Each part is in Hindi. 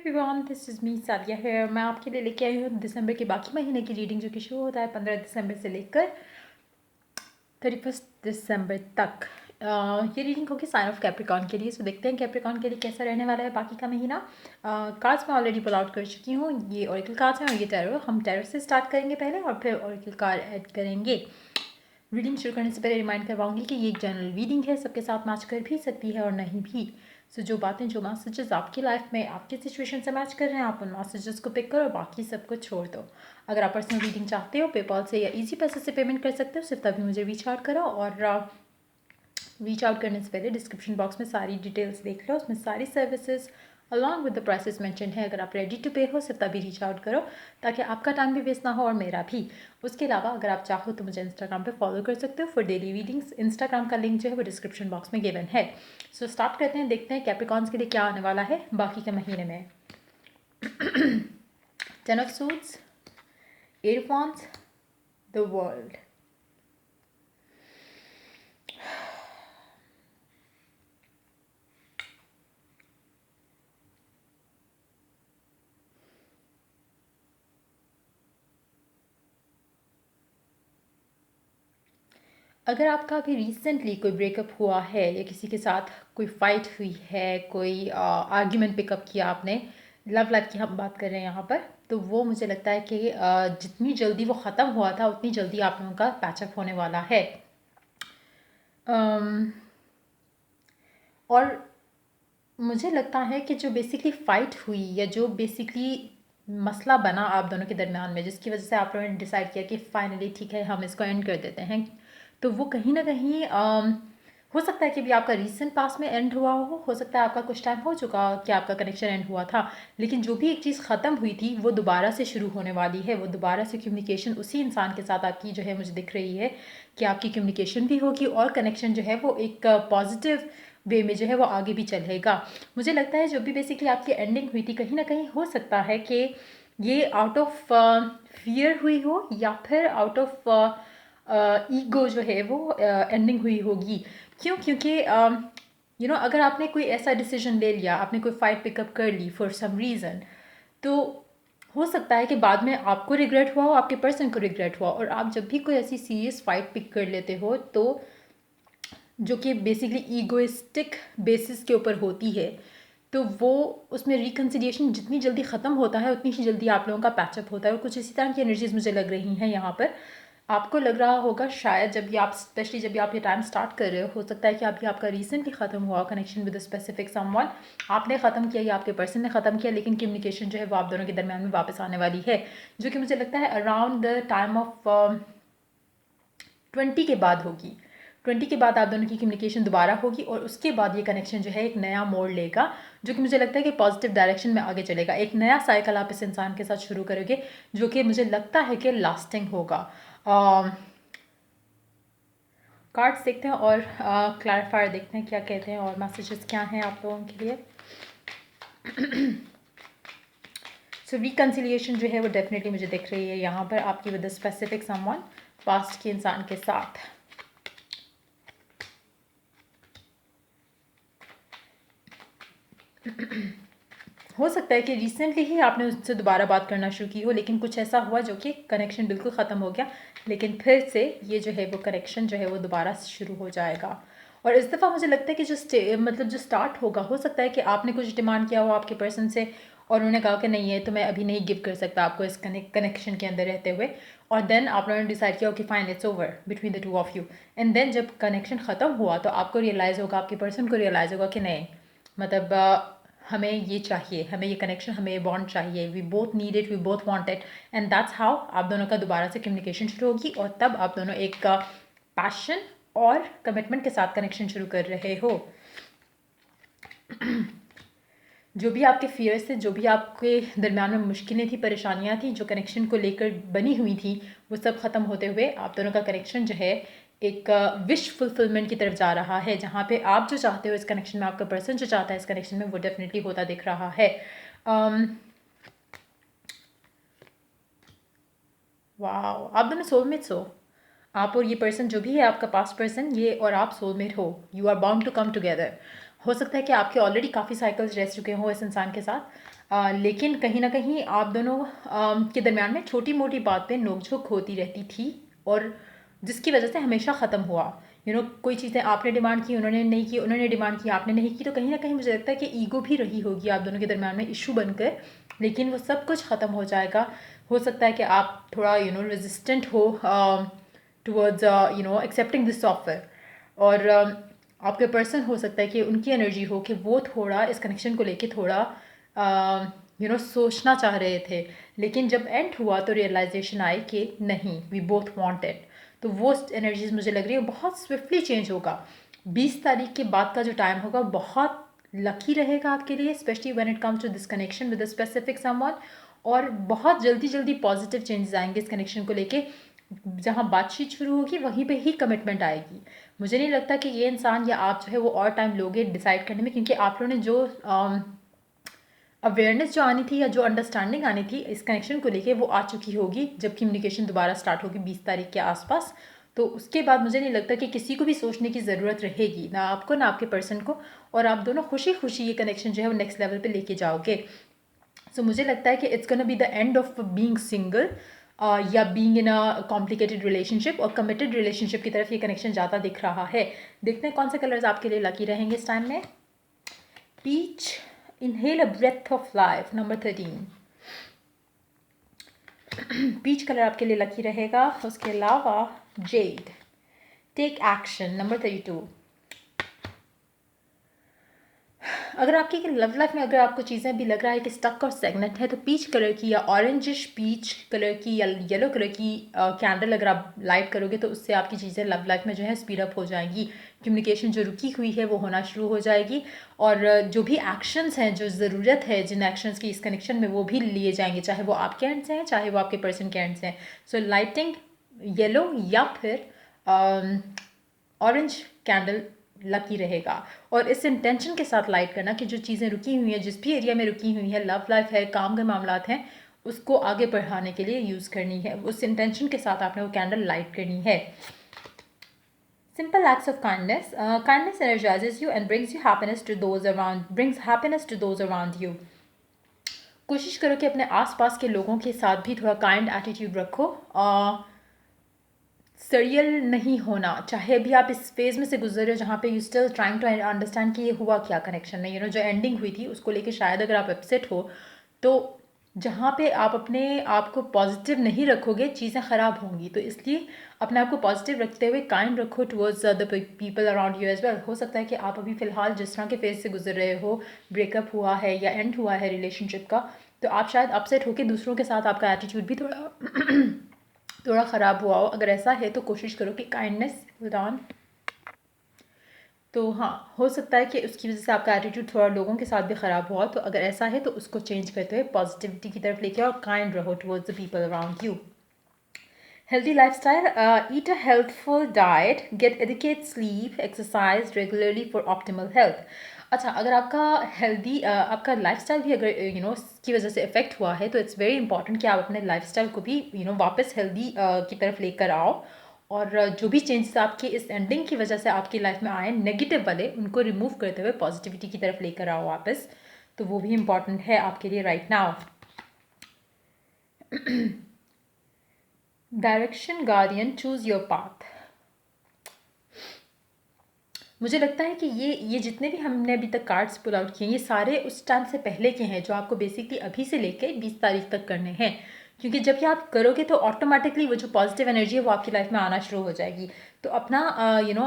Everyone, this is me Sadia है। मैं आपके लिए लेके आई हूँ दिसंबर के बाकी महीने की रीडिंग, जो कि शुरू होता है 15 दिसंबर से लेकर 31 दिसंबर तक। ये रीडिंग होगी साइन ऑफ कैप्रिकॉन के लिए। सो देखते हैं कैप्रिकॉन के लिए कैसा रहने वाला है बाकी का महीना। कार्ड्स मैं ऑलरेडी पुल आउट कर चुकी हूँ। ये ओरेकल कार्ड्स हैं और ये टैरो। हम टैरो से स्टार्ट करेंगे पहले और फिर ओरेकल कार्ड ऐड करेंगे। रीडिंग शुरू करने से पहले रिमाइंड करवाऊंगी कि ये एक जनरल रीडिंग है, सबके साथ मैच कर भी सकती है और नहीं भी। सो जो बातें, जो मैसेजेस आपकी लाइफ में आपकी सिचुएशन से मैच कर रहे हैं, आप उन मैसेजेस को पिक करो और बाकी सबको छोड़ दो। अगर आप पर्सनल रीडिंग चाहते हो, पेपॉल से या इजी पैसे से पेमेंट कर सकते हो, सिर्फ तभी मुझे रीच आउट करो। और रीच आउट करने से पहले डिस्क्रिप्शन बॉक्स में सारी डिटेल्स देख लो, उसमें सारी services along with the prices mention है। अगर आप रेडी टू पे हो, सिर्फ तभी रीच आउट करो ताकि आपका टाइम भी वेस्ट ना हो और मेरा भी। उसके अलावा अगर आप चाहो तो मुझे इंस्टाग्राम पे फॉलो कर सकते हो फॉर डेली रीडिंग्स। इंस्टाग्राम का लिंक जो है वो डिस्क्रिप्शन बॉक्स में गिवन है। सो स्टार्ट करते हैं, देखते हैं कैप्रिकॉन्स के लिए क्या आने वाला है बाकी के महीने में। 10 of suits, 8 of wands, the world. अगर आपका अभी रिसेंटली कोई ब्रेकअप हुआ है या किसी के साथ कोई फाइट हुई है, कोई आर्ग्यूमेंट पिकअप किया आपने, लव लाइफ की हम बात कर रहे हैं यहाँ पर, तो वो मुझे लगता है कि जितनी जल्दी वो ख़त्म हुआ था उतनी जल्दी आप लोगों का पैचअप होने वाला है। और मुझे लगता है कि जो बेसिकली फ़ाइट हुई या जो बेसिकली मसला बना आप दोनों के दरमियान में, जिसकी वजह से आप लोगों ने डिसाइड किया कि फाइनली ठीक है हम इसको एंड कर देते हैं, तो वो कहीं ना कहीं हो सकता है कि भी आपका रीसेंट पास में एंड हुआ हो सकता है आपका कुछ टाइम हो चुका कि आपका कनेक्शन एंड हुआ था, लेकिन जो भी एक चीज़ ख़त्म हुई थी वो दोबारा से शुरू होने वाली है। वो दोबारा से कम्युनिकेशन उसी इंसान के साथ आपकी जो है मुझे दिख रही है कि आपकी कम्युनिकेशन भी होगी और कनेक्शन जो है वो एक पॉजिटिव वे में जो है वो आगे भी चलेगा। मुझे लगता है जो भी बेसिकली आपकी एंडिंग हुई थी, कहीं ना कहीं हो सकता है कि ये आउट ऑफ फियर हुई हो या फिर आउट ऑफ ईगो जो है वो एंडिंग हुई होगी। क्यों? क्योंकि अगर आपने कोई ऐसा डिसीजन ले लिया, आपने कोई फाइट पिकअप कर ली फॉर सम रीज़न, तो हो सकता है कि बाद में आपको रिग्रेट हुआ हो, आपके पर्सन को रिग्रेट हुआ। और आप जब भी कोई ऐसी सीरियस फाइट पिक कर लेते हो तो जो कि बेसिकली ईगोइस्टिक बेसिस के ऊपर होती है, तो वो उसमें रिकन्सिलिएशन जितनी जल्दी ख़त्म होता है उतनी ही जल्दी आप लोगों का पैचअप होता है। और कुछ इसी तरह की एनर्जीज मुझे लग रही हैं यहाँ पर। आपको लग रहा होगा शायद जब भी आप, स्पेशली जब भी आप ये टाइम स्टार्ट कर रहे हो सकता है कि अभी आपका रिसेंटली ख़त्म हुआ connection with a specific someone, आपने ख़त्म किया या आपके पर्सन ने ख़त्म किया, लेकिन कम्युनिकेशन जो है वो आप दोनों के दरमियान में वापस आने वाली है, जो कि मुझे लगता है अराउंड द टाइम ऑफ 20 के बाद होगी। 20 के बाद आप दोनों की कम्युनिकेशन दोबारा होगी और उसके बाद ये कनेक्शन जो है एक नया मोड़ लेगा, जो कि मुझे लगता है कि पॉजिटिव डायरेक्शन में आगे चलेगा। एक नया साइकिल आप इस इंसान के साथ शुरू करोगे जो कि मुझे लगता है कि लास्टिंग होगा। कार्ड्स देखते हैं और क्लैरिफायर देखते हैं क्या कहते हैं और मैसेजेस क्या हैं आप लोगों के लिए। सो रिकन्सिलिएशन जो है वो डेफिनेटली मुझे दिख रही है यहाँ पर आपकी विद स्पेसिफिक समवन, पास्ट के इंसान के साथ। हो सकता है कि रिसेंटली ही आपने उससे दोबारा बात करना शुरू की हो, लेकिन कुछ ऐसा हुआ जो कि कनेक्शन बिल्कुल ख़त्म हो गया, लेकिन फिर से ये जो है वो कनेक्शन जो है वो दोबारा शुरू हो जाएगा। और इस दफ़ा मुझे लगता है कि जो स्टार्ट होगा, हो सकता है कि आपने कुछ डिमांड किया हो आपके पर्सन से और उन्होंने कहा कि नहीं, ये तो मैं अभी नहीं गिव कर सकता आपको इस कनेक्शन के अंदर रहते हुए। और देन आप लोगों ने डिसाइड किया कि fine, it's over between the two of you. And then जब कनेक्शन ख़त्म हुआ तो आपको रियलाइज़ होगा, आपके पर्सन को रियलाइज़ होगा कि नहीं, मतलब हमें ये चाहिए, हमें ये कनेक्शन, हमें ये बॉन्ड चाहिए, we both need it, we both want it. And that's how आप दोनों का दोबारा से कम्युनिकेशन शुरू होगी और तब आप दोनों एक पैशन और कमिटमेंट के साथ कनेक्शन शुरू कर रहे हो। जो भी आपके फियर्स थे, जो भी आपके दरमियान में मुश्किलें थी, परेशानियां थी, जो कनेक्शन को लेकर बनी हुई थी, वो सब ख़त्म होते हुए आप दोनों का कनेक्शन जो है एक विश फुलफिलमेंट की तरफ जा रहा है, जहाँ पे आप जो चाहते हो इस कनेक्शन में, आपका पर्सन जो चाहता है इस कनेक्शन में, वो डेफिनेटली होता दिख रहा है। वाओ, आप दोनों सोलमेट्स हो। आप और ये पर्सन जो भी है आपका पास्ट पर्सन, ये और आप सोलमेट हो, you are bound to come together. हो सकता है कि आपके ऑलरेडी काफ़ी साइकिल्स रह चुके हों इस इंसान के साथ, लेकिन कहीं ना कहीं आप दोनों के दरमियान में छोटी मोटी बात पे नोक-झोंक होती रहती थी, और जिसकी वजह से हमेशा ख़त्म हुआ। कोई चीज़ें आपने डिमांड की, उन्होंने नहीं की, उन्होंने डिमांड की, आपने नहीं की, तो कहीं ना कहीं मुझे लगता है कि ईगो भी रही होगी आप दोनों के दरमियान में इशू बनकर, लेकिन वो सब कुछ ख़त्म हो जाएगा। हो सकता है कि आप थोड़ा रेजिस्टेंट हो टुवर्ड्स एक्सेप्टिंग दिस ऑफर, और आपके पर्सन हो सकता है कि उनकी एनर्जी हो कि वो थोड़ा इस कनेक्शन को लेके थोड़ा सोचना चाह रहे थे, लेकिन जब एंड हुआ तो रियलाइजेशन आई कि नहीं, वी बोथ वांट इट। तो वो एनर्जीज मुझे लग रही है बहुत स्विफ्टली चेंज होगा। 20 तारीख के बाद का जो टाइम होगा बहुत लकी रहेगा आपके लिए, specially when it comes to this connection with a specific someone, और बहुत जल्दी जल्दी पॉजिटिव चेंजेस आएंगे इस कनेक्शन को लेके। जहाँ बातचीत शुरू होगी वहीं पे ही कमिटमेंट आएगी। मुझे नहीं लगता कि ये इंसान या आप जो है वो और टाइम लोगे डिसाइड करने में, क्योंकि आप लोगों ने जो अवेयरनेस जो आनी थी या जो अंडरस्टैंडिंग आनी थी इस कनेक्शन को लेके वो आ चुकी होगी जब कम्युनिकेशन दोबारा स्टार्ट होगी 20 तारीख के आसपास। तो उसके बाद मुझे नहीं लगता कि किसी को भी सोचने की ज़रूरत रहेगी, ना आपको ना आपके पर्सन को, और आप दोनों खुशी खुशी ये कनेक्शन जो है वो नेक्स्ट लेवल पे लेके जाओगे। सो मुझे लगता है कि it's gonna be the end of being single या being in a complicated relationship, और कमिटेड रिलेशनशिप की तरफ ये कनेक्शन ज़्यादा दिख रहा है। देखते हैं कौन से कलर्स आपके लिए लकी रहेंगे इस टाइम में। Peach, inhale a breath of life, number 13। Peach colour आपके लिए लकी रहेगा। उसके अलावा जेड, टेक एक्शन, नंबर 32। अगर आपकी लव लाइफ में अगर आपको चीज़ें भी लग रहा है कि स्टक और सेगनेट है, तो पीच कलर की या ऑरेंजिश पीच कलर की या येलो कलर की कैंडल अगर आप लाइट करोगे तो उससे आपकी चीज़ें लव लाइफ में जो है स्पीड अप हो जाएंगी। कम्युनिकेशन जो रुकी हुई है वो होना शुरू हो जाएगी, और जो भी एक्शंस हैं, जो ज़रूरत है जिन एक्शंस की इस कनेक्शन में, वो भी लिए जाएंगे, चाहे वो आपके एंड से हैं चाहे वो आपके पर्सन के एंड से हैं। सो लाइटिंग येलो या फिर ऑरेंज कैंडल लकी रहेगा, और इस इंटेंशन के साथ लाइट करना कि जो चीज़ें रुकी हुई हैं, जिस भी एरिया में रुकी हुई है, लव लाइफ है, काम के मामलात हैं, उसको आगे बढ़ाने के लिए यूज़ करनी है। उस इंटेंशन के साथ आपने वो कैंडल लाइट करनी है। Simple acts of kindness. Kindness energizes you and brings happiness to those around you. कोशिश करो कि अपने आसपास के लोगों के साथ भी थोड़ा काइंड एटीट्यूड रखो। सरियल नहीं होना, चाहे अभी आप इस फेज़ में से गुजर रहे हो जहाँ पे you still trying to understand कि ये हुआ क्या कनेक्शन में, जो एंडिंग हुई थी उसको लेके शायद अगर आप अपसेट हो, तो जहाँ पे आप अपने आप को पॉजिटिव नहीं रखोगे चीज़ें ख़राब होंगी। तो इसलिए अपने आप को पॉजिटिव रखते हुए काइंड रखो towards the people around you as well. हो सकता है कि आप अभी फ़िलहाल जिस तरह के फेज़ से गुजर रहे हो, ब्रेकअप हुआ है या एंड हुआ है रिलेशनशिप का, तो आप शायद अपसेट होकर दूसरों के साथ आपका एटीट्यूड भी थोड़ा ख़राब हुआ हो। अगर ऐसा है तो कोशिश करो कि काइंडनेस ऑन, तो हाँ, हो सकता है कि उसकी वजह से आपका एटीट्यूड थोड़ा लोगों के साथ भी ख़राब हुआ। तो अगर ऐसा है तो उसको चेंज करते हुए पॉजिटिविटी की तरफ लेके और काइंड रहो towards the people around you. Healthy lifestyle, eat a healthful diet, get adequate sleep, exercise regularly for optimal health. अच्छा, अगर आपका आपका लाइफस्टाइल भी अगर की वजह से इफ़ेक्ट हुआ है, तो इट्स वेरी इंपॉर्टेंट कि आप अपने लाइफस्टाइल को भी वापस हेल्दी की तरफ लेकर आओ, और जो भी चेंजेस आपके इस एंडिंग की वजह से आपकी लाइफ में आए नेगेटिव वाले, उनको रिमूव करते हुए पॉजिटिविटी की तरफ लेकर आओ वापस। तो वो भी इम्पॉर्टेंट है आपके लिए right now. Direction guardian, choose your path. मुझे लगता है कि ये जितने भी हमने अभी तक कार्ड्स पुल आउट किए, ये सारे उस टाइम से पहले के हैं जो आपको बेसिकली अभी से लेके 20 तारीख तक करने हैं, क्योंकि जब ये आप करोगे तो ऑटोमेटिकली वो जो पॉजिटिव एनर्जी है वो आपकी लाइफ में आना शुरू हो जाएगी। तो अपना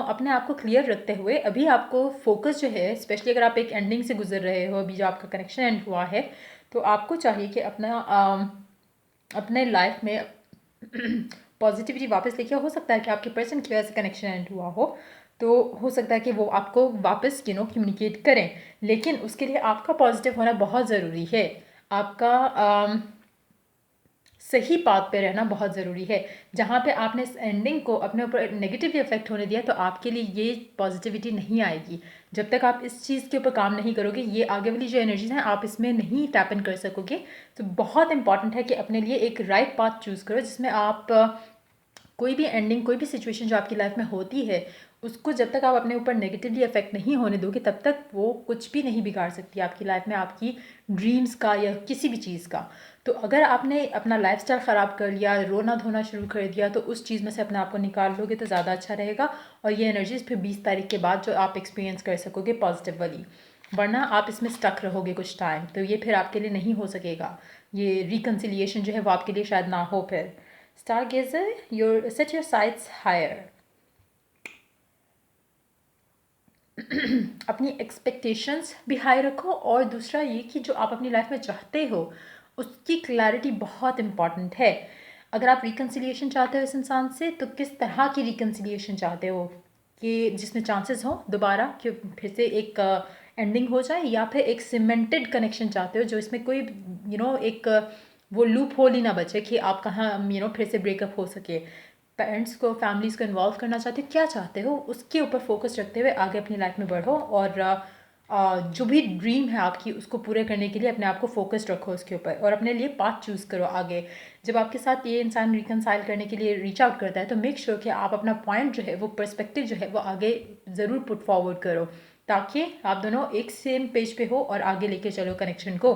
अपने आप को क्लियर रखते हुए अभी आपको फोकस जो है, स्पेशली अगर आप एक एंडिंग से गुजर रहे हो, अभी जो आपका कनेक्शन एंड हुआ है, तो आपको चाहिए कि अपने लाइफ में पॉजिटिविटी वापस लेके। हो सकता है कि आपके पर्सन की वजह से कनेक्शन एंड हुआ हो, तो हो सकता है कि वो आपको वापस कम्युनिकेट करें, लेकिन उसके लिए आपका पॉजिटिव होना बहुत ज़रूरी है। आपका सही पाथ पे रहना बहुत ज़रूरी है। जहाँ पे आपने इस एंडिंग को अपने ऊपर नेगेटिवली इफेक्ट होने दिया, तो आपके लिए ये पॉजिटिविटी नहीं आएगी। जब तक आप इस चीज़ के ऊपर काम नहीं करोगे, ये आगे वाली जो एनर्जीज हैं आप इसमें नहीं टैप इन कर सकोगे। तो बहुत इंपॉर्टेंट है कि अपने लिए एक राइट पाथ चूज़ करो जिसमें आप कोई भी एंडिंग, कोई भी सिचुएशन जो आपकी लाइफ में होती है, उसको जब तक आप अपने ऊपर नेगेटिवली अफेक्ट नहीं होने दोगे, तब तक वो कुछ भी नहीं बिगाड़ सकती आपकी लाइफ में, आपकी ड्रीम्स का या किसी भी चीज़ का। तो अगर आपने अपना लाइफस्टाइल ख़राब कर लिया, रोना धोना शुरू कर दिया, तो उस चीज़ में से अपने आप को निकाल लोगे तो ज़्यादा अच्छा रहेगा। और ये एनर्जीज फिर 20 तारीख के बाद जो आप एक्सपीरियंस कर सकोगे पॉजिटिव वाली, वरना आप इसमें स्टक रहोगे कुछ टाइम, तो ये फिर आपके लिए नहीं हो सकेगा। ये रिकन्सिलिएशन जो है वो आपके लिए शायद ना हो फिर। Stargazer, set your sights higher. अपनी एक्सपेक्टेशंस भी हाई रखो, और दूसरा ये कि जो आप अपनी लाइफ में चाहते हो उसकी क्लैरिटी बहुत इंपॉर्टेंट है। अगर आप रिकन्सिलिएशन चाहते हो इस इंसान से, तो किस तरह की रिकन्सिलिएशन चाहते हो, कि जिसमें चांसेस हो दोबारा कि फिर से एक एंडिंग हो जाए, या फिर एक सीमेंटेड कनेक्शन चाहते हो जो इसमें कोई एक वो लूप होल ही ना बचे कि आप कहाँ फिर से ब्रेकअप हो सके। पेरेंट्स को, फैमिलीज़ को इन्वॉल्व करना चाहते हो, क्या चाहते हो, उसके ऊपर फोकस रखते हुए आगे अपनी लाइफ में बढ़ो, और जो भी ड्रीम है आपकी उसको पूरे करने के लिए अपने आप को फोकस्ड रखो उसके ऊपर, और अपने लिए पाथ चूज़ करो आगे। जब आपके साथ ये इंसान रिकनसाइल करने के लिए रीच आउट करता है, तो मेक श्योर कि आप अपना पॉइंट जो है, वो पर्सपेक्टिव जो है, वो आगे ज़रूर पुट फॉरवर्ड करो, ताकि आप दोनों एक सेम पेज पे हो और आगे लेके चलो कनेक्शन को।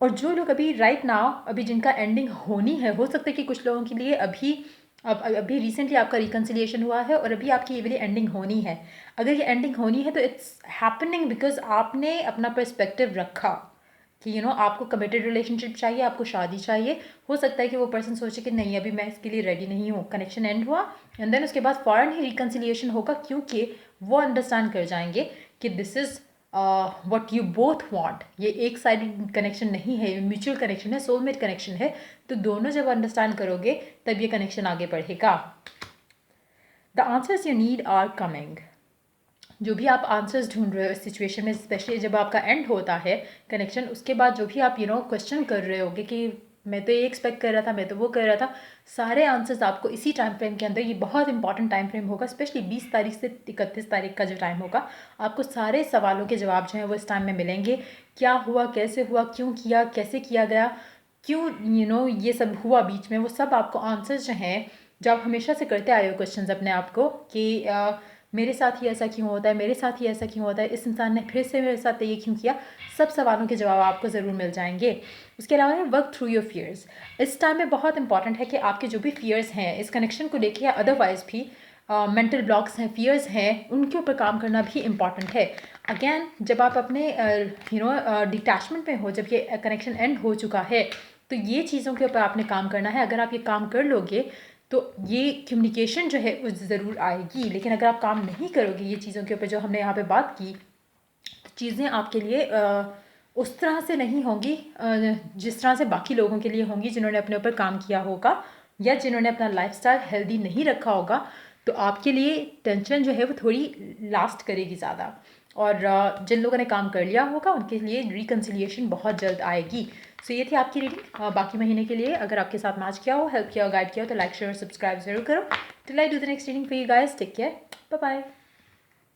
और जो लोग अभी राइट नाउ, अभी जिनका एंडिंग होनी है, हो सकता है कि कुछ लोगों के लिए अभी रिसेंटली आपका रिकन्सिलिएशन हुआ है और अभी आपकी ये वाली एंडिंग होनी है। अगर ये एंडिंग होनी है तो इट्स हैपनिंग बिकॉज आपने अपना पर्सपेक्टिव रखा कि आपको कमिटेड रिलेशनशिप चाहिए, आपको शादी चाहिए। हो सकता है कि वो पर्सन सोचे कि नहीं, अभी मैं इसके लिए रेडी नहीं हूँ, कनेक्शन एंड हुआ, एंड देन उसके बाद फ़ौरन ही रिकन्सिलिएशन होगा, क्योंकि वो अंडरस्टैंड कर जाएंगे कि this is what you both want. ये एक साइडेड कनेक्शन नहीं है, म्यूचुअल कनेक्शन है, सोलमेट कनेक्शन है। तो दोनों जब अंडरस्टैंड करोगे तब ये कनेक्शन आगे बढ़ेगा। The answers you need are coming. जो भी आप आंसर्स ढूंढ रहे हो इस सिचुएशन में, स्पेशली जब आपका एंड होता है कनेक्शन, उसके बाद जो भी आप क्वेश्चन कर रहे होगे कि मैं तो ये एक्सपेक्ट कर रहा था, मैं तो वो कर रहा था, सारे आंसर्स आपको इसी टाइम फ्रेम के अंदर, ये बहुत इंपॉर्टेंट टाइम फ्रेम होगा, स्पेशली 20 तारीख से 31 तारीख का जो टाइम होगा, आपको सारे सवालों के जवाब जो हैं वो इस टाइम में मिलेंगे। क्या हुआ, कैसे हुआ, क्यों किया, कैसे किया गया, क्यों ये सब हुआ बीच में, वो सब आपको आंसर्स जो हैं, जो आप हमेशा से करते आए हो क्वेश्चंस अपने आप को कि मेरे साथ ही ऐसा क्यों होता है, मेरे साथ ही ऐसा क्यों होता है, इस इंसान ने फिर से मेरे साथ ये क्यों किया, सब सवालों के जवाब आपको ज़रूर मिल जाएंगे। उसके अलावा वर्क थ्रू योर फियर्स। इस टाइम में बहुत इंपॉर्टेंट है कि आपके जो भी फियर्स हैं इस कनेक्शन को लेके या अदरवाइज भी मेंटल ब्लॉक्स हैं, फियर्स हैं, उनके ऊपर काम करना भी इम्पॉर्टेंट है। अगेन, जब आप अपने डिटैचमेंट में हो, जब ये कनेक्शन एंड हो चुका है, तो ये चीज़ों के ऊपर आपने काम करना है। अगर आप ये काम कर लोगे तो ये कम्युनिकेशन जो है वो ज़रूर आएगी, लेकिन अगर आप काम नहीं करोगे ये चीज़ों के ऊपर जो हमने यहाँ पे बात की, तो चीज़ें आपके लिए उस तरह से नहीं होंगी जिस तरह से बाकी लोगों के लिए होंगी जिन्होंने अपने ऊपर काम किया होगा, या जिन्होंने अपना लाइफस्टाइल हेल्दी नहीं रखा होगा। तो आपके लिए टेंशन जो है वो थोड़ी लास्ट करेगी ज़्यादा, और जिन लोगों ने काम कर लिया होगा उनके लिए रिकन्सिलिएशन बहुत जल्द आएगी। सो ये थी आपकी रीडिंग बाकी महीने के लिए। अगर आपके साथ मैच किया हो, हेल्प किया हो, गाइड किया हो, तो लाइक, शेयर और सब्सक्राइब जरूर करो। Till I do the next reading for you guys, take care, bye bye.